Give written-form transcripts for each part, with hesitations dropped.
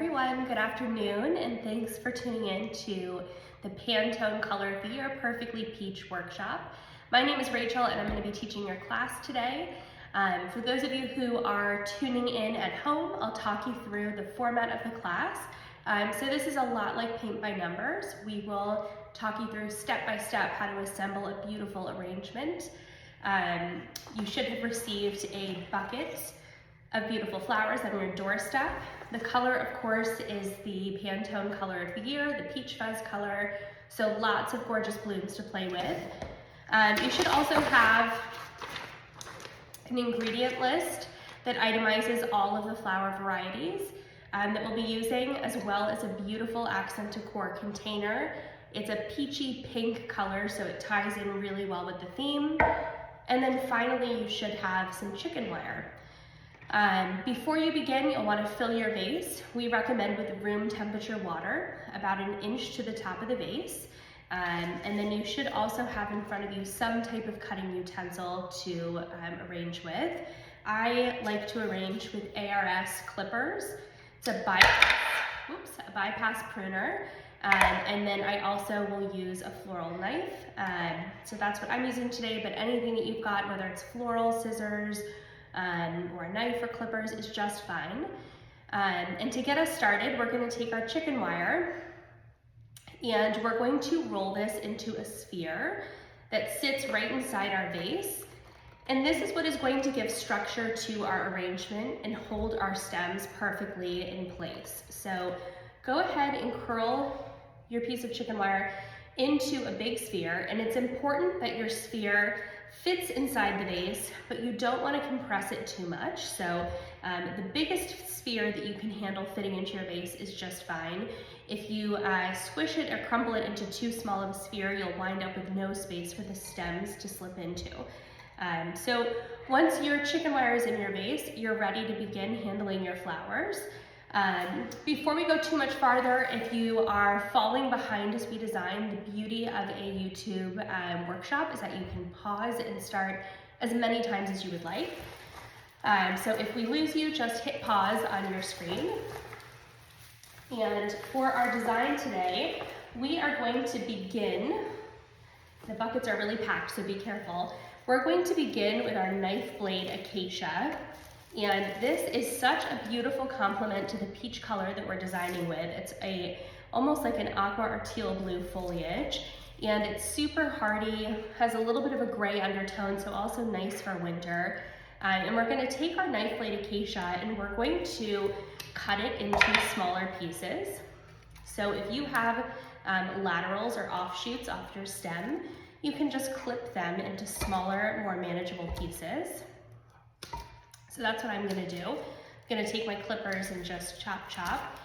everyone, good afternoon, and thanks for tuning in to the Pantone Color of the Year Perfectly Peach workshop. My name is Rachel and I'm going to be teaching your class today. For those of you who are tuning in at home, I'll talk you through the format of the class. So this is a lot like paint by numbers. We will talk you through step by step how to assemble a beautiful arrangement. You should have received a bucket of beautiful flowers on your doorstep. The color, of course, is the Pantone Color of the Year, the Peach Fuzz color, so lots of gorgeous blooms to play with. You should also have an ingredient list that itemizes all of the flower varieties that we'll be using, as well as a beautiful accent decor container. It's a peachy pink color, so it ties in really well with the theme. And then finally, you should have some chicken wire. Before you begin, you'll want to fill your vase. We recommend with room temperature water, about 1 inch to the top of the vase. And then you should also have in front of you some type of cutting utensil to arrange with. I like to arrange with ARS clippers. It's a bypass pruner. And then I also will use a floral knife. So that's what I'm using today, but anything that you've got, whether it's floral, scissors, or a knife or clippers is just fine. And to get us started, we're going to take our chicken wire and we're going to roll this into a sphere that sits right inside our vase. And this is what is going to give structure to our arrangement and hold our stems perfectly in place. So go ahead and curl your piece of chicken wire into a big sphere, and it's important that your sphere fits inside the vase, but you don't want to compress it too much. So the biggest sphere that you can handle fitting into your vase is just fine. If you squish it or crumple it into too small of a sphere, you'll wind up with no space for the stems to slip into. So once your chicken wire is in your vase, you're ready to begin handling your flowers. Before we go too much farther, if you are falling behind as we design, the beauty of a YouTube workshop is that you can pause and start as many times as you would like. So if we lose you, just hit pause on your screen. And for our design today, we are going to begin, the buckets are really packed, so be careful. We're going to begin with our knife blade acacia. And this is such a beautiful complement to the peach color that we're designing with. It's almost like an aqua or teal blue foliage, and it's super hardy, has a little bit of a gray undertone, so also nice for winter. And we're going to take our knife blade acacia and we're going to cut it into smaller pieces. So if you have laterals or offshoots off your stem, you can just clip them into smaller, more manageable pieces. So that's what I'm going to do. I'm going to take my clippers and just chop.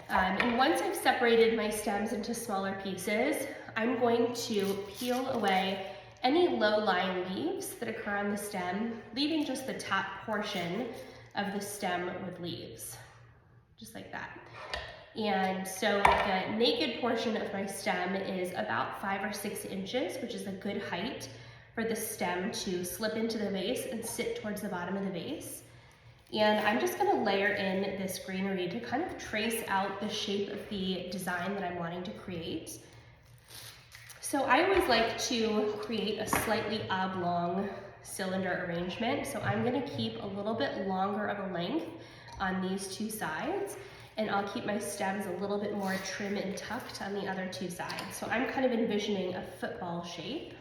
And once I've separated my stems into smaller pieces, I'm going to peel away any low-lying leaves that occur on the stem, leaving just the top portion of the stem with leaves, just like that. And so the naked portion of my stem is about 5 or 6 inches, which is a good height for the stem to slip into the vase and sit towards the bottom of the vase. And I'm just going to layer in this greenery to kind of trace out the shape of the design that I'm wanting to create. So I always like to create a slightly oblong cylinder arrangement. So I'm going to keep a little bit longer of a length on these two sides, and I'll keep my stems a little bit more trim and tucked on the other two sides. So I'm kind of envisioning a football shape.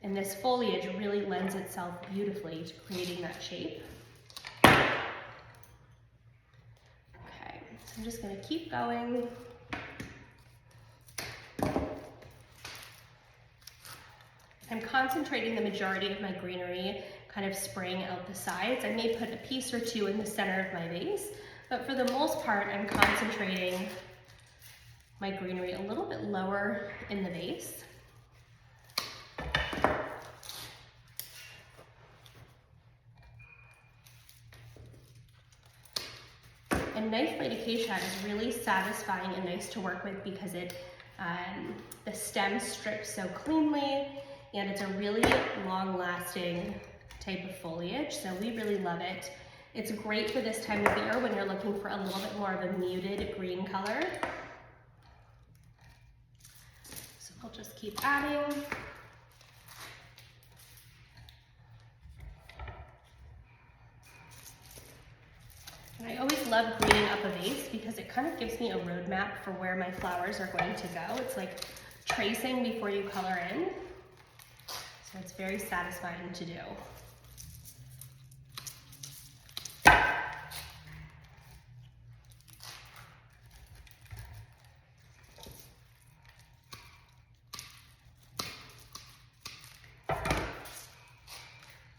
And this foliage really lends itself beautifully to creating that shape. Okay, so I'm just going to keep going. I'm concentrating the majority of my greenery kind of spraying out the sides. I may put a piece or two in the center of my vase, but for the most part, I'm concentrating my greenery a little bit lower in the vase. And knife blade acacia is really satisfying and nice to work with because the stem strips so cleanly, and it's a really long-lasting type of foliage, so we really love it. It's great for this time of year when you're looking for a little bit more of a muted green color. So we'll just keep adding. And I always love greening up a vase because it kind of gives me a roadmap for where my flowers are going to go. It's like tracing before you color in. So it's very satisfying to do.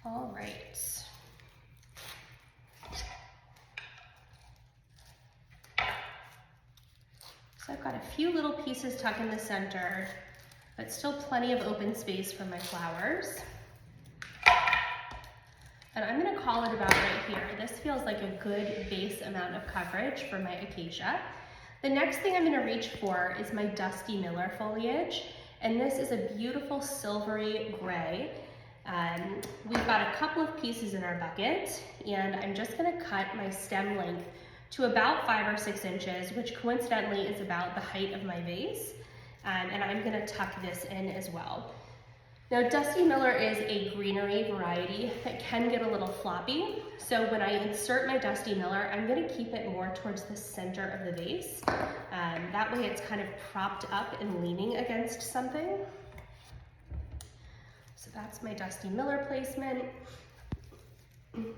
All right. So I've got a few little pieces tucked in the center, but still plenty of open space for my flowers. And I'm gonna call it about right here. This feels like a good base amount of coverage for my acacia. The next thing I'm gonna reach for is my Dusty Miller foliage. And this is a beautiful silvery gray. We've got a couple of pieces in our bucket, and I'm just gonna cut my stem length to about 5 or 6 inches, which coincidentally is about the height of my vase. And I'm gonna tuck this in as well. Now, Dusty Miller is a greenery variety that can get a little floppy. So when I insert my Dusty Miller, I'm gonna keep it more towards the center of the vase. That way it's kind of propped up and leaning against something. So that's my Dusty Miller placement. And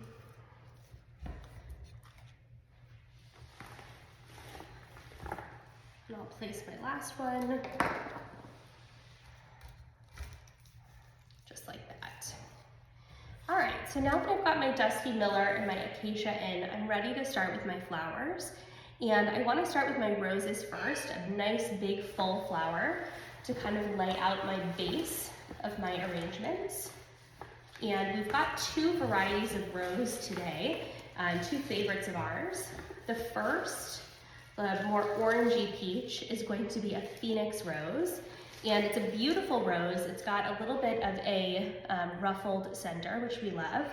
I'll place my last one. Just like that. All right, so now that I've got my Dusty Miller and my acacia in, I'm ready to start with my flowers. And I want to start with my roses first, a nice big full flower to kind of lay out my base of my arrangements. And we've got 2 varieties of rose today, 2 favorites of ours. The first, the more orangey peach, is going to be a Phoenix rose. And it's a beautiful rose. It's got a little bit of a ruffled center, which we love.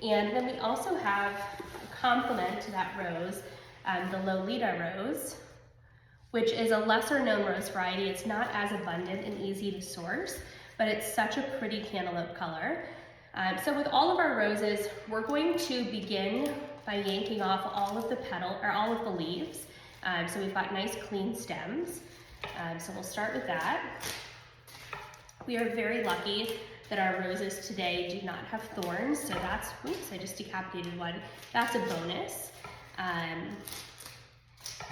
And then we also have a complement to that rose, the Lolita rose, which is a lesser known rose variety. It's not as abundant and easy to source, but it's such a pretty cantaloupe color. So with all of our roses, we're going to begin by yanking off all of the all of the leaves. So we've got nice clean stems. So we'll start with that. We are very lucky that our roses today do not have thorns. So that's, oops, I just decapitated one. That's a bonus.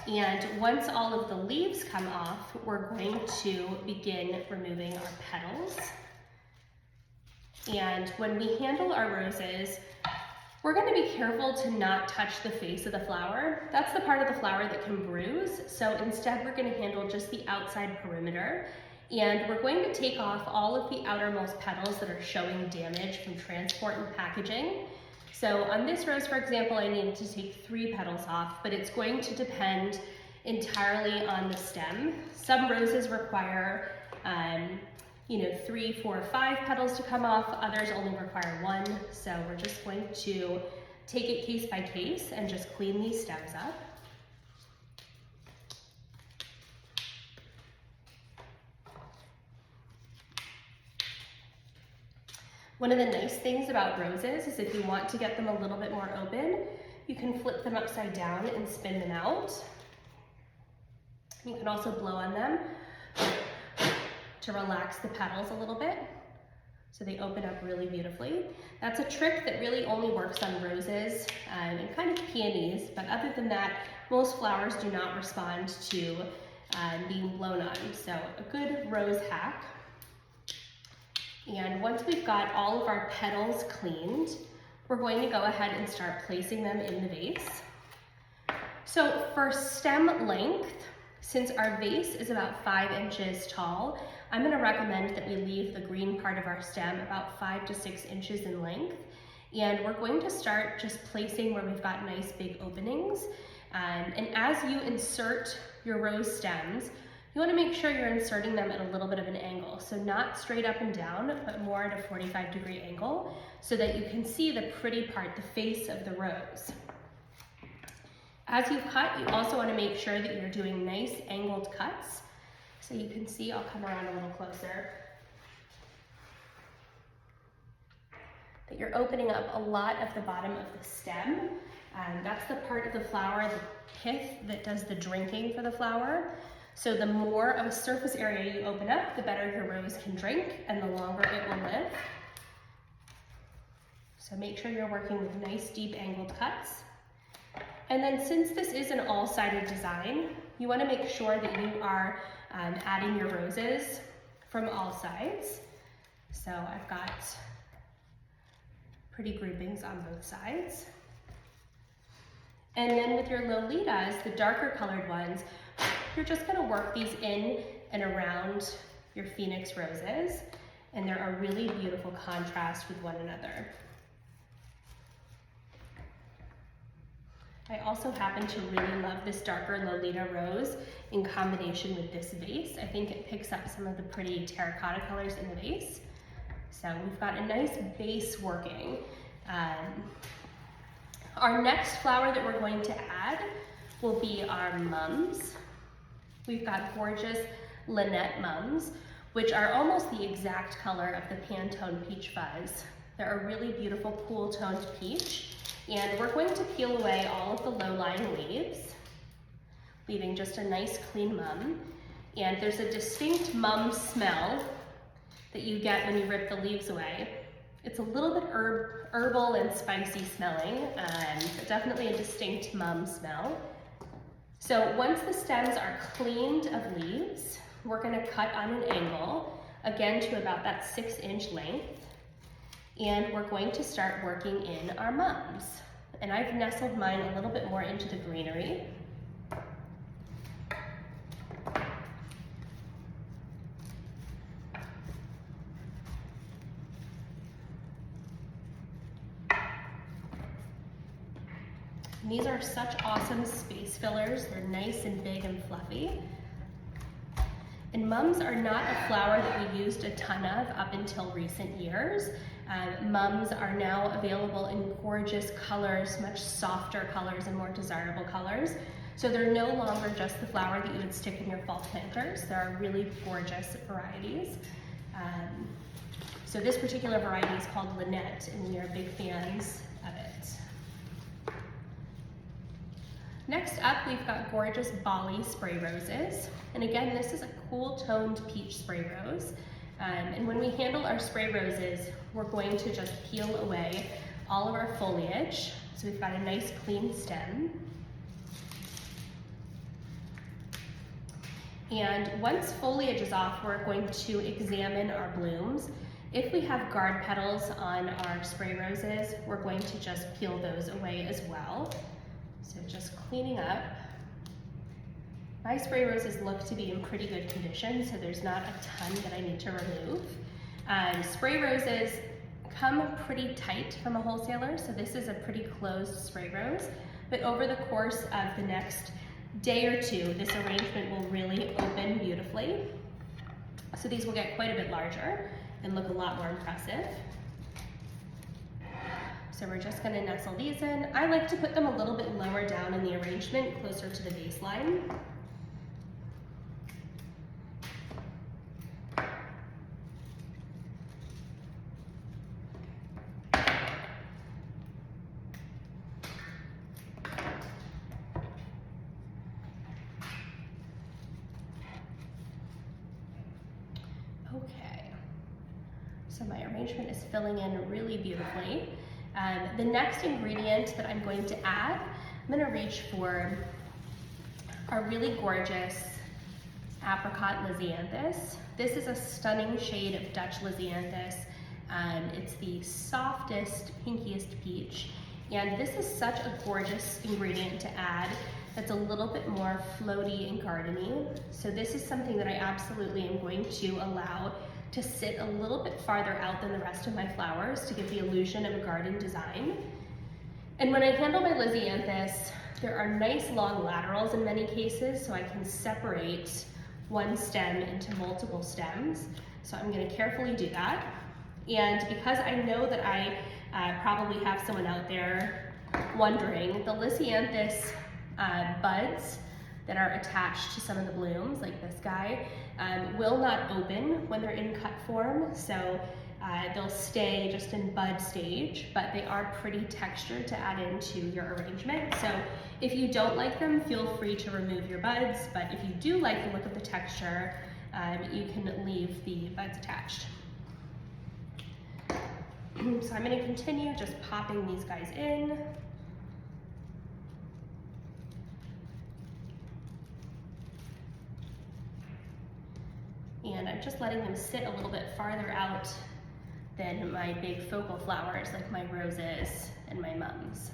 And once all of the leaves come off, we're going to begin removing our petals. And when we handle our roses, we're going to be careful to not touch the face of the flower. That's the part of the flower that can bruise. So instead, we're going to handle just the outside perimeter. And we're going to take off all of the outermost petals that are showing damage from transport and packaging. So on this rose, for example, I needed to take 3 petals off, but it's going to depend entirely on the stem. Some roses require 3, 4, 5 petals to come off. Others only require 1. So we're just going to take it case by case and just clean these stems up. One of the nice things about roses is if you want to get them a little bit more open, you can flip them upside down and spin them out. You can also blow on them to relax the petals a little bit so they open up really beautifully. That's a trick that really only works on roses and kind of peonies, but other than that, most flowers do not respond to being blown on. So a good rose hack. And once we've got all of our petals cleaned, we're going to go ahead and start placing them in the vase. So for stem length, since our vase is about 5 inches tall, I'm going to recommend that we leave the green part of our stem about 5 to 6 inches in length. And we're going to start just placing where we've got nice big openings. And as you insert your rose stems, you want to make sure you're inserting them at a little bit of an angle. So not straight up and down, but more at a 45-degree angle so that you can see the pretty part, the face of the rose. As you cut, you also want to make sure that you're doing nice angled cuts. So you can see, I'll come around a little closer, that you're opening up a lot of the bottom of the stem. That's the part of the flower, the pith, that does the drinking for the flower. So the more of a surface area you open up, the better your rose can drink and the longer it will live. So make sure you're working with nice deep angled cuts. And then since this is an all-sided design, you want to make sure that you are adding your roses from all sides. So I've got pretty groupings on both sides. And then with your lolitas, the darker colored ones, you're just going to work these in and around your phoenix roses, and they're a really beautiful contrast with one another. I also happen to really love this darker Lolita rose in combination with this vase. I think it picks up some of the pretty terracotta colors in the vase. So we've got a nice base working. Our next flower that we're going to add will be our mums. We've got gorgeous Lynette mums, which are almost the exact color of the Pantone Peach Fuzz. They're a really beautiful, cool toned peach. And we're going to peel away all of the low-lying leaves, leaving just a nice clean mum. And there's a distinct mum smell that you get when you rip the leaves away. It's a little bit herbal and spicy smelling, but definitely a distinct mum smell. So once the stems are cleaned of leaves, we're gonna cut on an angle, again to about that 6-inch length. And we're going to start working in our mums. And I've nestled mine a little bit more into the greenery. And these are such awesome space fillers. They're nice and big and fluffy. And mums are not a flower that we used a ton of up until recent years. Mums are now available in gorgeous colors, much softer colors and more desirable colors. So they're no longer just the flower that you would stick in your fall planters. There are really gorgeous varieties. So this particular variety is called Lynette, and we are big fans of it. Next up, we've got gorgeous Bali spray roses. And again, this is a cool toned peach spray rose. And when we handle our spray roses, we're going to just peel away all of our foliage. So we've got a nice clean stem. And once foliage is off, we're going to examine our blooms. If we have guard petals on our spray roses, we're going to just peel those away as well. So just cleaning up. My spray roses look to be in pretty good condition, so there's not a ton that I need to remove. Spray roses come pretty tight from a wholesaler, so this is a pretty closed spray rose, but over the course of the next day or two, this arrangement will really open beautifully. So these will get quite a bit larger and look a lot more impressive. So we're just gonna nestle these in. I like to put them a little bit lower down in the arrangement, closer to the baseline. Okay, so my arrangement is filling in really beautifully. The next ingredient that I'm going to add, I'm gonna reach for our really gorgeous apricot lisianthus. This is a stunning shade of Dutch lisianthus. It's the softest, pinkiest peach. And this is such a gorgeous ingredient to add that's a little bit more floaty and gardeny. So this is something that I absolutely am going to allow to sit a little bit farther out than the rest of my flowers to give the illusion of a garden design. And when I handle my lisianthus, there are nice long laterals in many cases, so I can separate one stem into multiple stems. So I'm going to carefully do that. And because I know that I probably have someone out there wondering, the Lisianthus buds that are attached to some of the blooms, like this guy, will not open when they're in cut form. So they'll stay just in bud stage, but they are pretty textured to add into your arrangement. So if you don't like them, feel free to remove your buds, but if you do like the look of the texture, you can leave the buds attached. So I'm going to continue just popping these guys in. And I'm just letting them sit a little bit farther out than my big focal flowers, like my roses and my mums.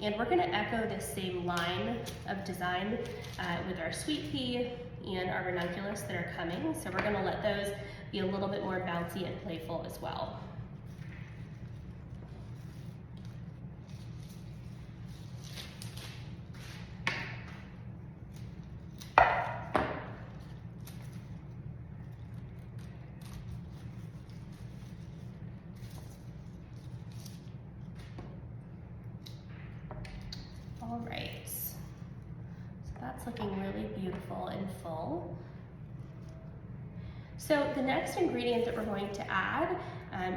And we're going to echo this same line of design with our sweet pea and our ranunculus that are coming. So we're going to let those be a little bit more bouncy and playful as well. All right, so that's looking really beautiful and full. So the next ingredient that we're going to add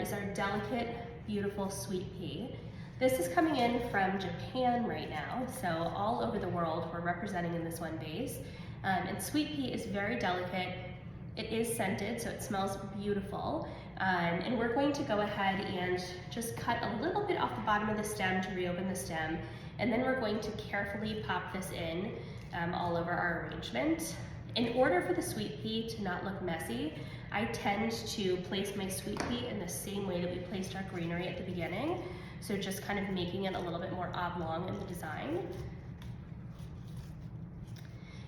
is our delicate, beautiful sweet pea. This is coming in from Japan right now, so all over the world we're representing in this one vase. And sweet pea is very delicate. It is scented, so it smells beautiful. And we're going to go ahead and just cut a little bit off the bottom of the stem to reopen the stem. And then we're going to carefully pop this in all over our arrangement. In order for the sweet pea to not look messy, I tend to place my sweet pea in the same way that we placed our greenery at the beginning. So just kind of making it a little bit more oblong in the design.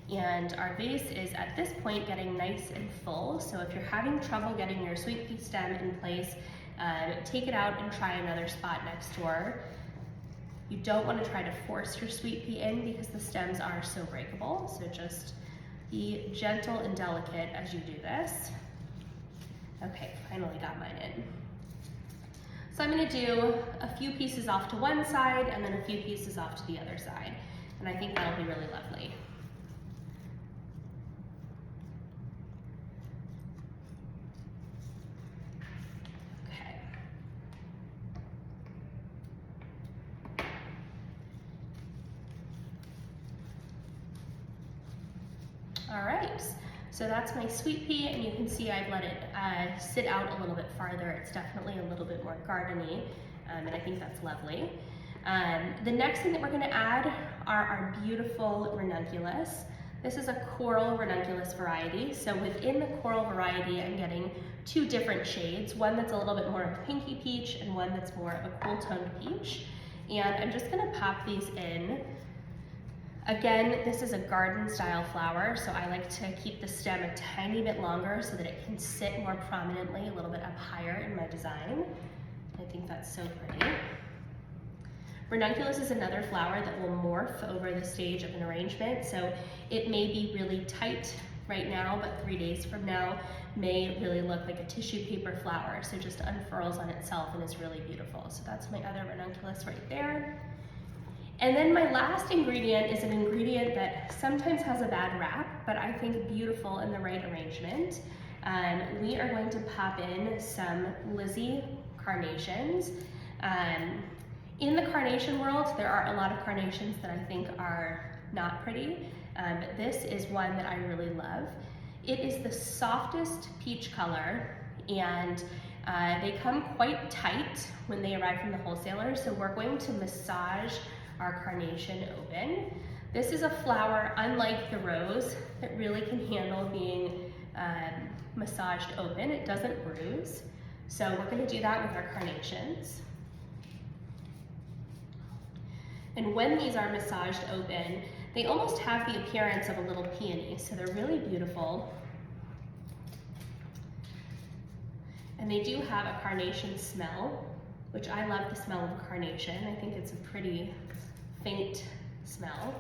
And our vase is at this point getting nice and full. So if you're having trouble getting your sweet pea stem in place, take it out and try another spot next door. You don't want to try to force your sweet pea in because the stems are so breakable. So just be gentle and delicate as you do this. Okay, finally got mine in. So I'm going to do a few pieces off to one side and then a few pieces off to the other side. And I think that'll be really lovely. All right, so that's my sweet pea, and you can see I've let it sit out a little bit farther. It's definitely a little bit more gardeny, and I think that's lovely. The next thing that we're going to add are our beautiful ranunculus. This is a coral ranunculus variety, so within the coral variety I'm getting two different shades, one that's a little bit more of a pinky peach and one that's more of a cool toned peach. And I'm just going to pop these in. Again, this is a garden style flower, so I like to keep the stem a tiny bit longer so that it can sit more prominently, a little bit up higher in my design. I think that's so pretty. Ranunculus is another flower that will morph over the stage of an arrangement, so it may be really tight right now, but 3 days from now may really look like a tissue paper flower, so just unfurls on itself and is really beautiful. So that's my other ranunculus right there. And then my last ingredient is an ingredient that sometimes has a bad rap, but I think beautiful in the right arrangement. We are going to pop in some Lizzie carnations. In the carnation world, there are a lot of carnations that I think are not pretty, but this is one that I really love. It is the softest peach color, and they come quite tight when they arrive from the wholesaler, so we're going to massage our carnation open. This is a flower, unlike the rose, that really can handle being massaged open. It doesn't bruise. So we're going to do that with our carnations. And when these are massaged open, they almost have the appearance of a little peony, so they're really beautiful. And they do have a carnation smell, which I love the smell of carnation. I think it's a pretty faint smell.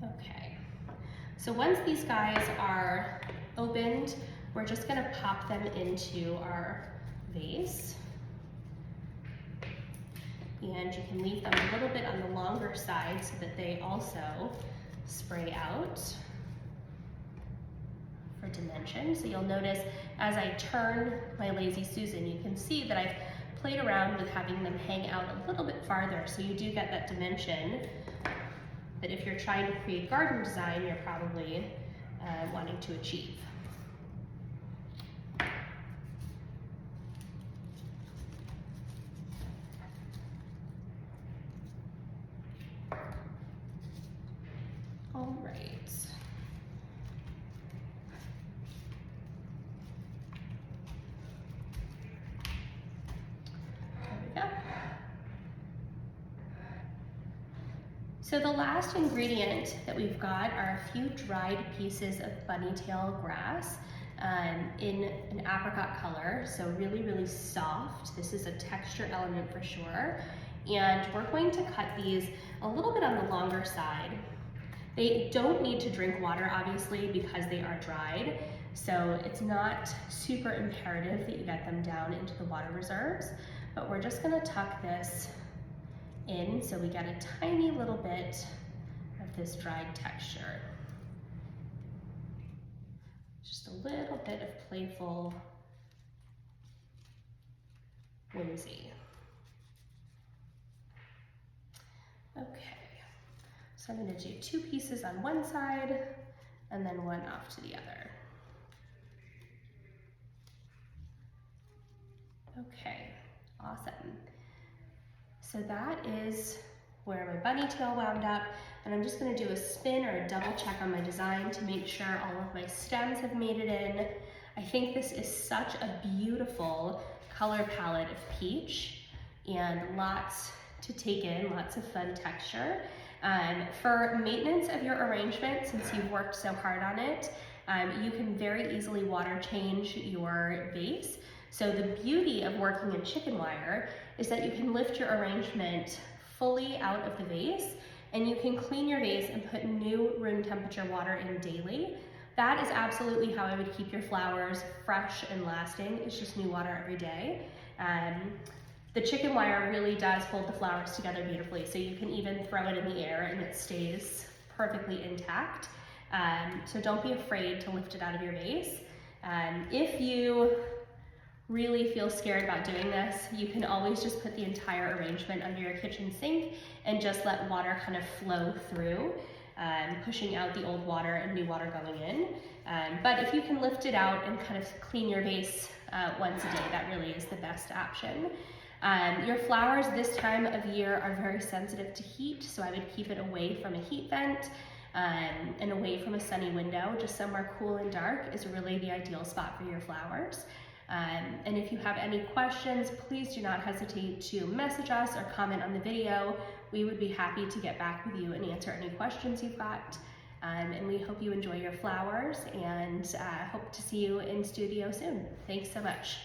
Okay, so once these guys are opened, we're just gonna pop them into our vase. And you can leave them a little bit on the longer side so that they also spray out for dimension. So you'll notice as I turn my Lazy Susan, you can see that I've played around with having them hang out a little bit farther, so you do get that dimension that if you're trying to create garden design, you're probably wanting to achieve. All right. So the last ingredient that we've got are a few dried pieces of bunnytail grass in an apricot color, so really, really soft. This is a texture element for sure. And we're going to cut these a little bit on the longer side. They don't need to drink water, obviously, because they are dried, so it's not super imperative that you get them down into the water reserves, but we're just gonna tuck this in so we get a tiny little bit of this dried texture. Just a little bit of playful whimsy. Okay, so I'm gonna do 2 pieces on one side and then 1 off to the other. Okay, awesome. So that is where my bunny tail wound up, and I'm just gonna do a spin or a double check on my design to make sure all of my stems have made it in. I think this is such a beautiful color palette of peach and lots to take in, lots of fun texture. For maintenance of your arrangement, since you've worked so hard on it, you can very easily water change your vase. So the beauty of working in chicken wire is that you can lift your arrangement fully out of the vase, and you can clean your vase and put new room temperature water in daily. That is absolutely how I would keep your flowers fresh and lasting. It's just new water every day. The chicken wire really does hold the flowers together beautifully, so you can even throw it in the air and it stays perfectly intact. So don't be afraid to lift it out of your vase. If you really feel scared about doing this, you can always just put the entire arrangement under your kitchen sink and just let water kind of flow through, pushing out the old water and new water going in. But if you can lift it out and kind of clean your vase once a day, that really is the best option. Your flowers this time of year are very sensitive to heat, so I would keep it away from a heat vent and away from a sunny window. Just somewhere cool and dark is really the ideal spot for your flowers. And if you have any questions, please do not hesitate to message us or comment on the video. We would be happy to get back with you and answer any questions you've got. And we hope you enjoy your flowers and hope to see you in studio soon. Thanks so much.